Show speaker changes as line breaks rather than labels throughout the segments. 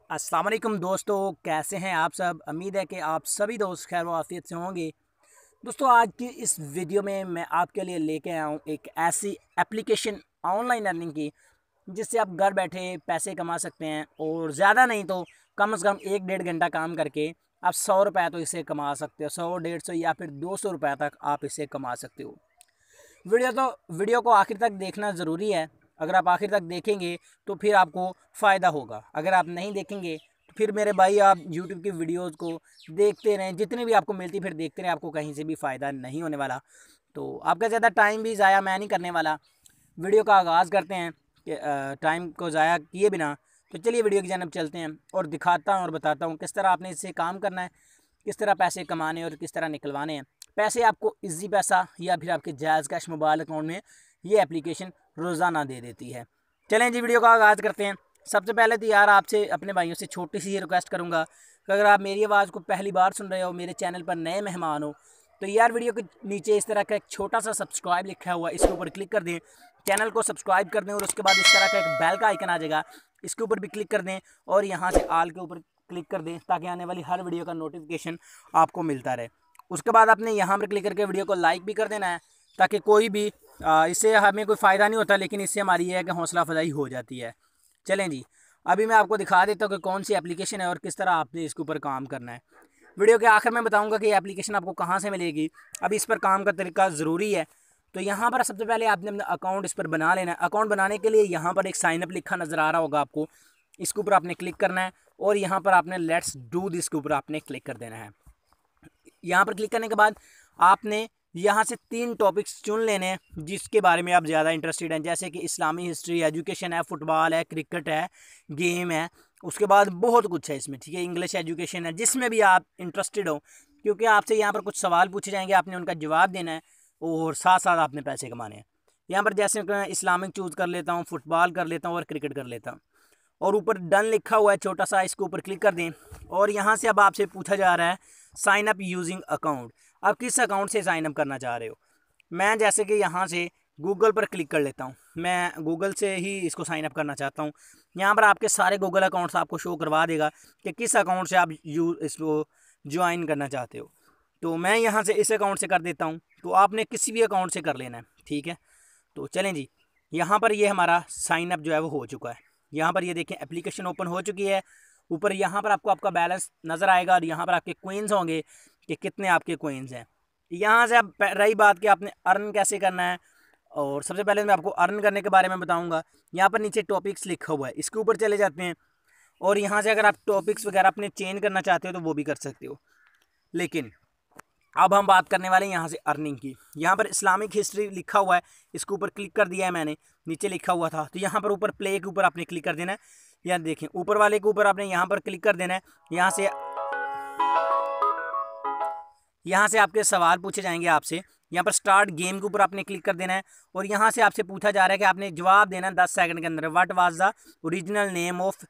अस्सलाम वालेकुम दोस्तों, कैसे हैं आप सब। उम्मीद है कि आप सभी दोस्त खैर व आफियत से होंगे। दोस्तों, आज की इस वीडियो में मैं आपके लिए लेके आया हूँ एक ऐसी एप्लीकेशन ऑनलाइन अर्निंग की जिससे आप घर बैठे पैसे कमा सकते हैं। और ज़्यादा नहीं तो कम से कम 1-1.5 घंटा काम करके आप 100 रुपये तो इससे कमा सकते हो। 100, 150 या फिर 200 रुपये तक आप इससे कमा सकते हो। वीडियो को आखिर तक देखना ज़रूरी है। अगर आप आखिर तक देखेंगे तो फिर आपको फ़ायदा होगा। अगर आप नहीं देखेंगे तो फिर मेरे भाई आप यूट्यूब की वीडियोस को देखते रहें, जितनी भी आपको मिलती फिर देखते रहें, आपको कहीं से भी फ़ायदा नहीं होने वाला। तो आपका ज़्यादा टाइम भी ज़ाया मैं नहीं करने वाला। वीडियो का आगाज़ करते हैं कि टाइम को ज़ाया किए बिना। तो चलिए वीडियो की जानब चलते हैं और दिखाता हूँ और बताता हूँ किस तरह आपने इससे काम करना है, किस तरह पैसे कमाने और किस तरह निकलवाने हैं। पैसे आपको इजी पैसा या फिर आपके जायज़ कैश मोबाइल अकाउंट में ये एप्लीकेशन रोज़ाना दे देती है। चलें जी, वीडियो का आगाज़ करते हैं। सबसे पहले तो यार आपसे अपने भाइयों से छोटी सी रिक्वेस्ट करूँगा कि अगर आप मेरी आवाज़ को पहली बार सुन रहे हो, मेरे चैनल पर नए मेहमान हो, तो यार वीडियो के नीचे इस तरह का एक छोटा सा सब्सक्राइब लिखा हुआ है, इसके ऊपर क्लिक कर दें, चैनल को सब्सक्राइब कर दें और उसके बाद इस तरह का एक बेल का आइकन आ जाएगा, इसके ऊपर भी क्लिक कर दें और यहाँ से आल के ऊपर क्लिक कर दें ताकि आने वाली हर वीडियो का नोटिफिकेशन आपको मिलता रहे। उसके बाद आपने यहाँ पर क्लिक करके वीडियो को लाइक भी कर देना है ताकि कोई भी इससे हमें कोई फ़ायदा नहीं होता, लेकिन इससे हमारी ये है कि हौसला अफजाई हो जाती है। चलें जी, अभी मैं आपको दिखा देता हूँ कि कौन सी एप्लीकेशन है और किस तरह आपने इसके ऊपर काम करना है। वीडियो के आखिर में बताऊंगा कि ये एप्लीकेशन आपको कहाँ से मिलेगी। अभी इस पर काम का तरीका ज़रूरी है। तो यहाँ पर सबसे पहले आपने अपना अकाउंट इस पर बना लेना है। अकाउंट बनाने के लिए यहाँ पर एक साइनअप लिखा नज़र आ रहा होगा आपको, इसके ऊपर आपने क्लिक करना है और यहाँ पर आपने लेट्स डू दिस के ऊपर आपने क्लिक कर देना है। यहाँ पर क्लिक करने के बाद आपने यहाँ से 3 टॉपिक्स चुन लेने हैं जिसके बारे में आप ज़्यादा इंटरेस्टेड हैं, जैसे कि इस्लामी हिस्ट्री, एजुकेशन है, फुटबॉल है, क्रिकेट है, गेम है, उसके बाद बहुत कुछ है इसमें, ठीक है, इंग्लिश एजुकेशन है, जिसमें भी आप इंटरेस्टेड हो। क्योंकि आपसे यहाँ पर कुछ सवाल पूछे जाएंगे, आपने उनका जवाब देना है और साथ साथ आपने पैसे कमाने हैं। यहाँ पर जैसे मैं इस्लामिक चूज़ कर लेता हूँ, फुटबॉल कर लेता हूँ और क्रिकेट कर लेता हूँ और ऊपर डन लिखा हुआ है छोटा सा, इसके ऊपर क्लिक कर दें और यहाँ से अब आपसे पूछा जा रहा है साइन अप यूजिंग अकाउंट। आप किस अकाउंट से साइन अप करना चाह रहे हो। मैं जैसे कि यहाँ से गूगल पर क्लिक कर लेता हूँ, मैं गूगल से ही इसको साइन अप करना चाहता हूँ। यहाँ पर आपके सारे गूगल अकाउंट्स आपको शो करवा देगा कि किस अकाउंट से आप इसको ज्वाइन करना चाहते हो। तो मैं यहाँ से इस अकाउंट से कर देता हूँ, तो आपने किसी भी अकाउंट से कर लेना है, ठीक है। तो चलें जी, यहाँ पर ये हमारा साइन अप जो है वो हो चुका है। यहाँ पर ये देखें एप्लीकेशन ओपन हो चुकी है। ऊपर यहाँ पर आपको आपका बैलेंस नज़र आएगा और यहाँ पर आपके कोइंस होंगे कि कितने आपके कोइंस हैं। यहाँ से अब रही बात कि आपने अर्न कैसे करना है, और सबसे पहले मैं आपको अर्न करने के बारे में बताऊँगा। यहाँ पर नीचे टॉपिक्स लिखा हुआ है, इसके ऊपर चले जाते हैं और यहाँ से अगर आप टॉपिक्स वगैरह अपने चेंज करना चाहते हो तो वो भी कर सकते हो। लेकिन अब हम बात करने वाले हैं यहाँ से अर्निंग की। यहाँ पर इस्लामिक हिस्ट्री लिखा हुआ है, इसके ऊपर क्लिक कर दिया है मैंने, नीचे लिखा हुआ था तो यहाँ पर ऊपर प्ले के ऊपर आपने क्लिक कर देना है। यहाँ देखें ऊपर वाले के ऊपर आपने यहाँ पर क्लिक कर देना है। यहाँ से आपके सवाल पूछे जाएंगे आपसे। यहाँ पर स्टार्ट गेम के ऊपर आपने क्लिक कर देना है और यहाँ से आपसे पूछा जा रहा है कि आपने जवाब देना है 10 सेकंड के अंदर। What was the original name of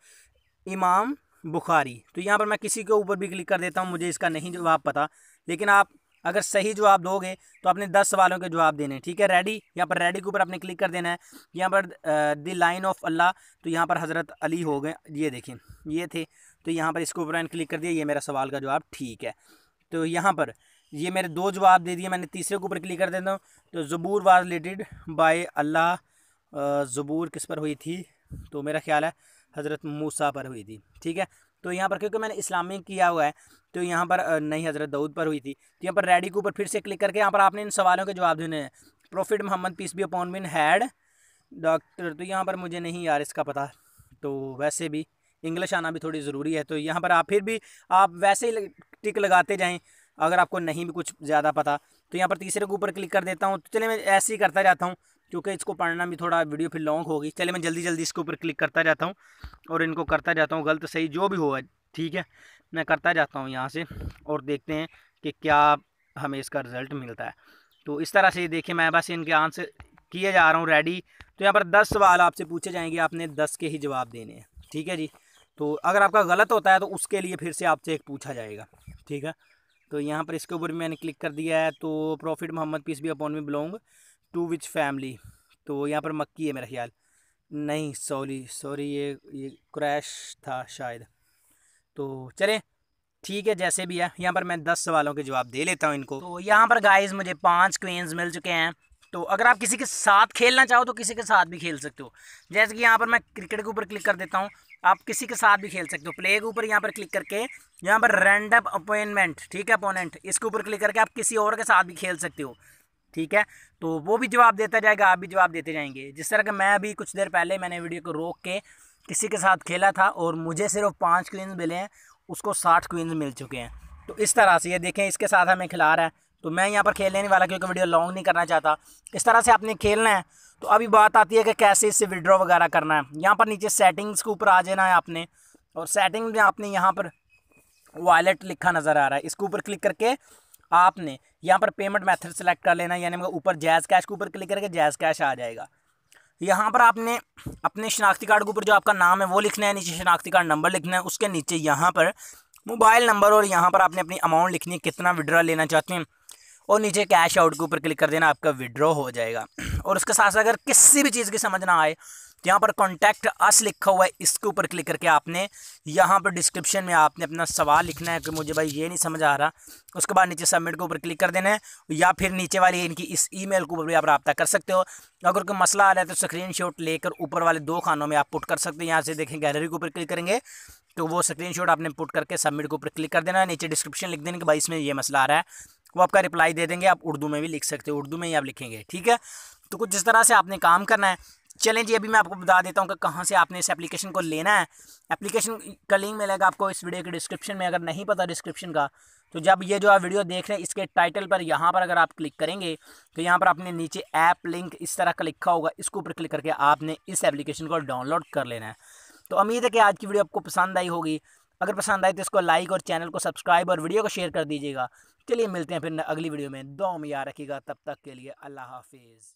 इमाम बुखारी। तो यहाँ पर मैं किसी के ऊपर भी क्लिक कर देता हूँ, मुझे इसका नहीं जवाब पता, लेकिन आप अगर सही जवाब दोगे तो आपने 10 सवालों के जवाब देने हैं, ठीक है। रेडी, यहाँ पर रेडी के ऊपर आपने क्लिक कर देना है। यहाँ पर द लाइन ऑफ अल्लाह, तो यहाँ पर हज़रत अली हो गए, ये देखें ये थे, तो यहाँ पर इसके ऊपर मैंने क्लिक कर दिया, ये मेरा सवाल का जवाब ठीक है। तो यहाँ पर ये मेरे 2 जवाब दे दिए, मैंने तीसरे के ऊपर क्लिक कर देता हूँ। तो ज़बूर वाज रिलेटेड बाय अल्लाह, ज़बूर किस पर हुई थी, तो मेरा ख्याल है हज़रत मूसा पर हुई थी, ठीक है। तो यहाँ पर क्योंकि मैंने इस्लामिक किया हुआ है तो यहाँ पर नहीं, हज़रत दाऊद पर हुई थी। तो यहाँ पर रेडी के ऊपर फिर से क्लिक करके यहाँ पर आपने इन सवालों के जवाब देने हैं। Prophet Mohammad peace be upon him had doctor, तो यहाँ पर मुझे नहीं यार इसका पता, तो वैसे भी इंग्लिश आना भी थोड़ी ज़रूरी है, तो यहाँ पर आप फिर भी आप वैसे ही टिक लगाते जाएँ अगर आपको नहीं भी कुछ ज़्यादा पता। तो यहाँ पर तीसरे के ऊपर क्लिक कर देता हूँ। तो चलिए मैं ऐसे ही करता जाता हूँ क्योंकि इसको पढ़ना भी थोड़ा वीडियो फिर लॉन्ग होगी। चलिए मैं जल्दी जल्दी इसके ऊपर क्लिक करता जाता हूँ और इनको करता जाता हूँ, गलत सही जो भी होगा, ठीक है, मैं करता जाता हूँ यहाँ से और देखते हैं कि क्या हमें इसका रिज़ल्ट मिलता है। तो इस तरह से देखिए मैं बस इनके आंसर किए जा रहा हूँ रेडी। तो यहाँ पर 10 सवाल आपसे पूछे जाएंगे, आपने 10 के ही जवाब देने हैं, ठीक है जी। तो अगर आपका गलत होता है तो उसके लिए फिर से आपसे एक पूछा जाएगा, ठीक है। तो यहाँ पर इसके ऊपर मैंने क्लिक कर दिया है। तो prophet Mohammad peace be upon me belong to which family, तो यहाँ पर मक्की है मेरा ख्याल, नहीं सॉरी ये क्रैश था शायद, तो चले ठीक है, जैसे भी है यहाँ पर मैं 10 सवालों के जवाब दे लेता हूँ इनको। तो यहाँ पर गाइस मुझे 5 क्वींस मिल चुके हैं। तो अगर आप किसी के साथ खेलना चाहो तो किसी के साथ भी खेल सकते हो। जैसे कि यहाँ पर मैं क्रिकेट के ऊपर क्लिक कर देता हूँ, आप किसी के साथ भी खेल सकते हो। प्ले के ऊपर यहाँ पर क्लिक करके यहाँ पर रैंडम अपोनेंट, ठीक है, अपोनेंट, इसके ऊपर क्लिक करके आप किसी और के साथ भी खेल सकते हो, ठीक है। तो वो भी जवाब देता जाएगा, आप भी जवाब देते जाएंगे। जिस तरह कि मैं अभी कुछ देर पहले मैंने वीडियो को रोक के किसी के साथ खेला था और मुझे सिर्फ 5 क्वींस मिले हैं, उसको 60 क्वींस मिल चुके हैं। तो इस तरह से ये देखें, इसके साथ हमें खिला रहा है, तो मैं यहाँ पर खेलने नहीं वाला क्योंकि वीडियो लॉन्ग नहीं करना चाहता। इस तरह से आपने खेलना है। तो अभी बात आती है कि कैसे इससे विड्रॉ वगैरह करना है। यहाँ पर नीचे सेटिंग्स के ऊपर आ जाना है आपने, और सेटिंग में आपने यहाँ पर वॉलेट लिखा नज़र आ रहा है, इसके ऊपर क्लिक करके आपने यहाँ पर पेमेंट मेथड सेलेक्ट कर लेना है। यानी ऊपर जैज़ कैश के ऊपर क्लिक करके जैज़ कैश आ जाएगा। यहाँ पर आपने अपने शनाख्ती कार्ड के ऊपर जो आपका नाम है वो लिखना है, नीचे शनाख्ती कार्ड नंबर लिखना है, उसके नीचे यहाँ पर मोबाइल नंबर, और यहाँ पर आपने अपनी अमाउंट लिखनी है, कितना विड्रॉ लेना चाहते हैं, और नीचे कैश आउट के ऊपर क्लिक कर देना, आपका विड्रॉ हो जाएगा। और उसके साथ साथ अगर किसी भी चीज़ की समझ ना आए तो यहाँ पर कॉन्टैक्ट अस लिखा हुआ है, इसके ऊपर क्लिक करके आपने यहाँ पर डिस्क्रिप्शन में आपने अपना सवाल लिखना है कि मुझे भाई ये नहीं समझ आ रहा। उसके बाद नीचे सबमिट के ऊपर क्लिक कर देना है, या फिर नीचे वाली इनकी इस ईमेल के ऊपर भी आप रब्ता कर सकते हो। अगर कोई मसला आ रहा है तो स्क्रीनशॉट लेकर ऊपर वाले 2 खानों में आप पुट कर सकते हैं। यहाँ से देखें, गैलरी के ऊपर क्लिक करेंगे तो वो स्क्रीनशॉट आपने पुट करके सबमिट के ऊपर क्लिक कर देना है। नीचे डिस्क्रिप्शन लिख देना कि भाई इसमें ये मसला आ रहा है, वो आपका रिप्लाई दे देंगे। आप उर्दू में भी लिख सकते हो, उर्दू में ही आप लिखेंगे, ठीक है। तो कुछ जिस तरह से आपने काम करना है। चलें जी, अभी मैं आपको बता देता हूँ कि कहाँ से आपने इस एप्लीकेशन को लेना है। एप्लीकेशन का लिंक मिलेगा आपको इस वीडियो के डिस्क्रिप्शन में। अगर नहीं पता डिस्क्रिप्शन का, तो जब ये जो आप वीडियो देख रहे हैं इसके टाइटल पर यहाँ पर अगर आप क्लिक करेंगे तो यहाँ पर आपने नीचे ऐप लिंक इस तरह का लिखा होगा, इसके ऊपर क्लिक करके आपने इस एप्लीकेशन को डाउनलोड कर लेना है। तो उम्मीद है कि आज की वीडियो आपको पसंद आई होगी। अगर पसंद आई तो इसको लाइक और चैनल को सब्सक्राइब और वीडियो को शेयर कर दीजिएगा। चलिए मिलते हैं फिर अगली वीडियो में। दुआ में याद रखिएगा, तब तक के लिए अल्लाह हाफिज़।